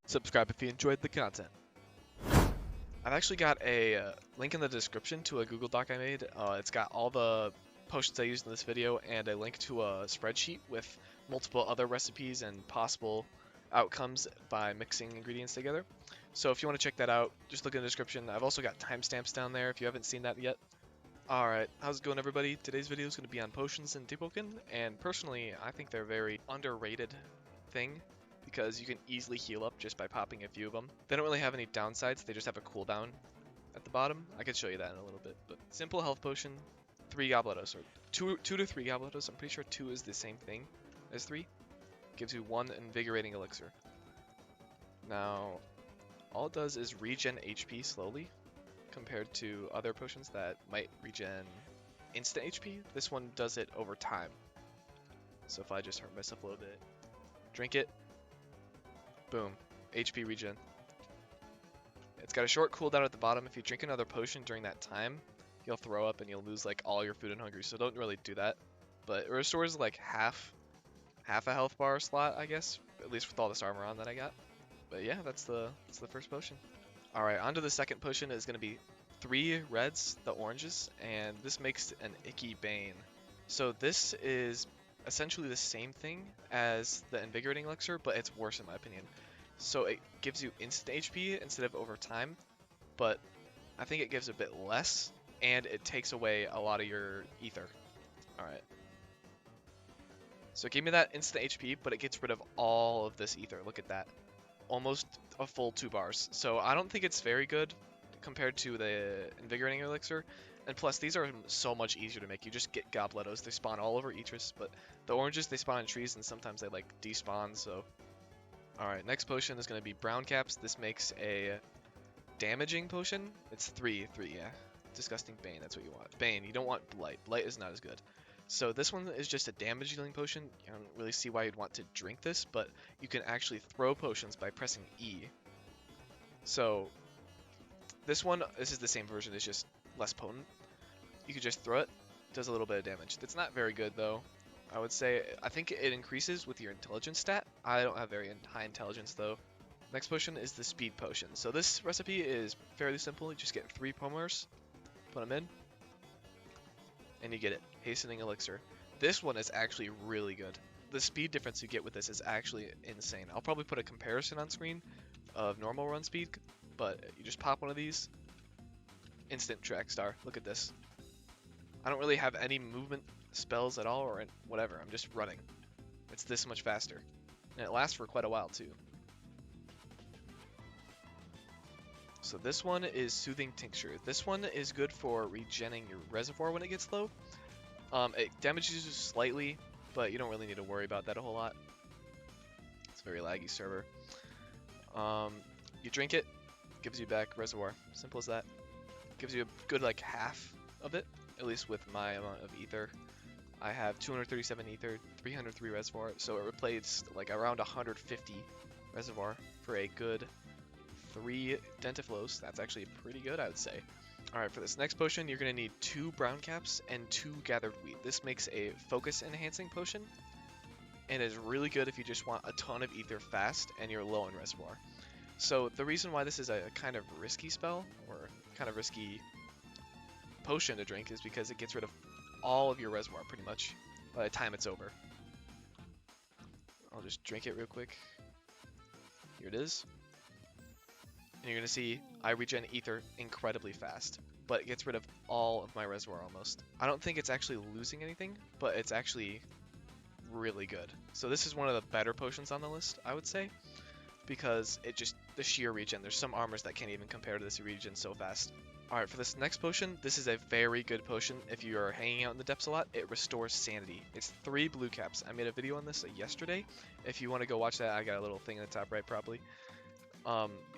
Subscribe if you enjoyed the content. I've actually got a link in the description to a Google Doc I made. It's got all the potions I used in this video and a link to a spreadsheet with multiple other recipes and possible outcomes by mixing ingredients together. So if you want to check that out, just look in the description. I've also got timestamps down there if you haven't seen that yet. Alright, how's it going everybody? Today's video is going to be on potions in Deepwoken, and personally I think they're a very underrated thing because you can easily heal up just by popping a few of them. They don't really have any downsides, they just have a cooldown at the bottom. I could show you that in a little bit, but simple health potion, 3 gobletos, or 2 to 3 gobletos. I'm pretty sure 2 is the same thing as 3. Gives you 1 Invigorating Elixir. Now, all it does is regen HP slowly, compared to other potions that might regen instant HP. This one does it over time. So if I just hurt myself a little bit, drink it, boom, HP regen. It's got a short cooldown at the bottom. If you drink another potion during that time, you'll throw up and you'll lose like all your food and hungry, so don't really do that. But it restores like half a health bar slot, I guess, at least with all this armor on that I got. But yeah, that's the first potion. Alright, on to the second potion. Is going to be 3 reds, the oranges, and this makes an Icky Bane. So this is essentially the same thing as the Invigorating Elixir, but it's worse in my opinion. So it gives you instant HP instead of over time, but I think it gives a bit less, and it takes away a lot of your ether. Alright. So it gave me that instant HP, but it gets rid of all of this ether. Look at that. Almost a full 2 bars. So I don't think it's very good compared to the Invigorating Elixir. And plus, these are so much easier to make. You just get gobletos. They spawn all over Etris, but the oranges, they spawn in trees, and sometimes they like despawn, so... Alright, next potion is going to be brown caps. This makes a damaging potion. It's 3, yeah. Disgusting Bane, that's what you want. Bane, you don't want Blight. Blight is not as good. So this one is just a damage dealing potion. I don't really see why you'd want to drink this, but you can actually throw potions by pressing E. So this is the same version, it's just less potent. You can just throw it, does a little bit of damage. That's not very good though. I would say, I think it increases with your intelligence stat. I don't have very high intelligence though. Next potion is the speed potion. So this recipe is fairly simple. You just get 3 pomers, put them in, and you get it. Hastening Elixir. This one is actually really good. The speed difference you get with this is actually insane. I'll probably put a comparison on screen of normal run speed, but you just pop one of these, instant track star. Look at this. I don't really have any movement spells at all or whatever. I'm just running. It's this much faster. And it lasts for quite a while too. So this one is Soothing Tincture. This one is good for regenning your Reservoir when it gets low. It damages you slightly, but you don't really need to worry about that a whole lot. It's a very laggy server. You drink it, gives you back Reservoir. Simple as that. Gives you a good like half of it, at least with my amount of ether. I have 237 ether, 303 Reservoir, so it replaced like around 150 Reservoir for a good 3 Dentiflows. That's actually pretty good, I would say. Alright, for this next potion, you're going to need 2 brown caps and 2 gathered wheat. This makes a focus enhancing potion, and is really good if you just want a ton of ether fast and you're low in Reservoir. So the reason why this is a kind of risky spell, or kind of risky potion to drink, is because it gets rid of all of your Reservoir pretty much by the time it's over. I'll just drink it real quick. Here it is. And you're going to see I regen ether incredibly fast, but it gets rid of all of my Reservoir almost. I don't think it's actually losing anything, but it's actually really good. So this is one of the better potions on the list, I would say, because it just, the sheer regen, there's some armors that can't even compare to this regen so fast. Alright, for this next potion, this is a very good potion if you are hanging out in the depths a lot. It restores Sanity. It's 3 blue caps. I made a video on this yesterday. If you want to go watch that, I got a little thing in the top right probably.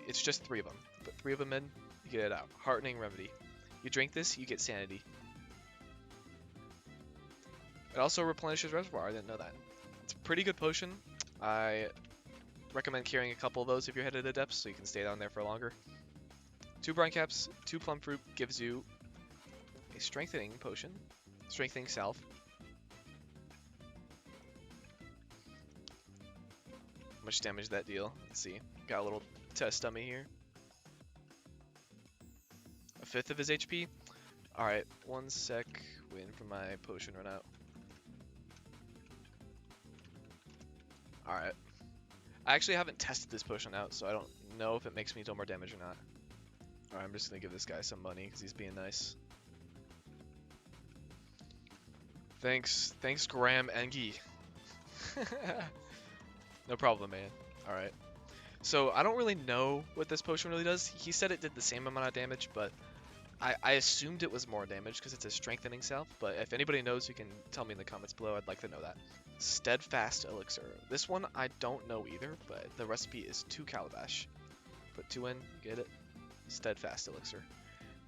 It's just 3 of them. Put 3 of them in, you get it out. Heartening Remedy. You drink this, you get Sanity. It also replenishes Reservoir. I didn't know that. It's a pretty good potion. I recommend carrying a couple of those if you're headed to depths so you can stay down there for longer. 2 brown caps, 2 plum fruit gives you a strengthening potion. Strengthening Salve. much damage that deal. Let's see. Got a little test dummy here. A fifth of his HP. Alright, 1 sec. Waiting for my potion run out. Alright. I actually haven't tested this potion out, so I don't know if it makes me deal more damage or not. Alright, I'm just gonna give this guy some money because he's being nice. Thanks, Graham Engie. No problem, man. Alright. So, I don't really know what this potion really does. He said it did the same amount of damage, but I assumed it was more damage because it's a strengthening salve, but if anybody knows, you can tell me in the comments below. I'd like to know that. Steadfast Elixir. This one I don't know either, but the recipe is 2 calabash. Put 2 in, get it? Steadfast Elixir.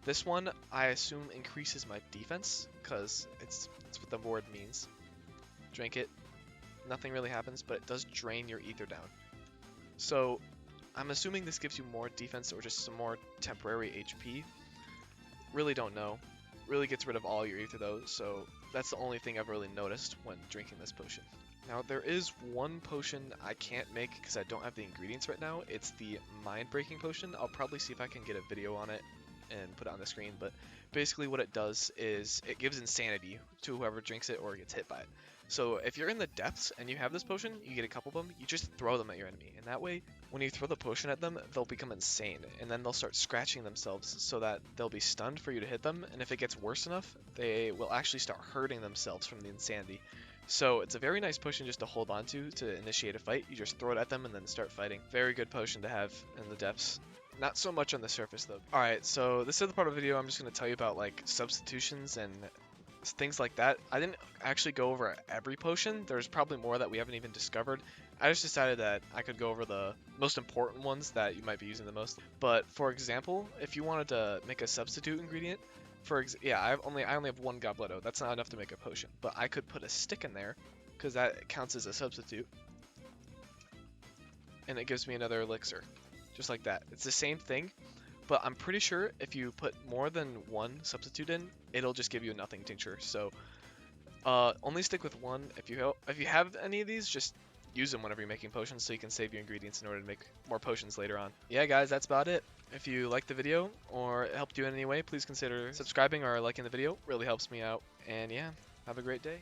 This one I assume increases my defense because it's what the word means. Drink it. Nothing really happens, but it does drain your ether down. So I'm assuming this gives you more defense or just some more temporary HP. Really don't know. Really gets rid of all your ether though, so that's the only thing I've really noticed when drinking this potion. Now there is one potion I can't make because I don't have the ingredients right now. It's the Mindbreaking potion. I'll probably see if I can get a video on it and put it on the screen, but basically what it does is it gives insanity to whoever drinks it or gets hit by it. So if you're in the depths and you have this potion, you get a couple of them, you just throw them at your enemy, and that way when you throw the potion at them, they'll become insane, and then they'll start scratching themselves so that they'll be stunned for you to hit them, and if it gets worse enough, they will actually start hurting themselves from the insanity. So it's a very nice potion just to hold on to initiate a fight. You just throw it at them and then start fighting. Very good potion to have in the depths. Not so much on the surface though. Alright, so this is the part of the video I'm just going to tell you about like substitutions and things like that. I didn't actually go over every potion. There's probably more that we haven't even discovered. I just decided that I could go over the most important ones that you might be using the most. But for example, if you wanted to make a substitute ingredient, I only have 1 gobletto. That's not enough to make a potion, but I could put a stick in there because that counts as a substitute, and it gives me another elixir, just like that. It's the same thing, but I'm pretty sure if you put more than 1 substitute in, it'll just give you a nothing tincture. So only stick with 1. If you have any of these, just use them whenever you're making potions so you can save your ingredients in order to make more potions later on. Yeah guys, that's about it. If you liked the video or it helped you in any way, please consider subscribing or liking the video. It really helps me out. And yeah, have a great day.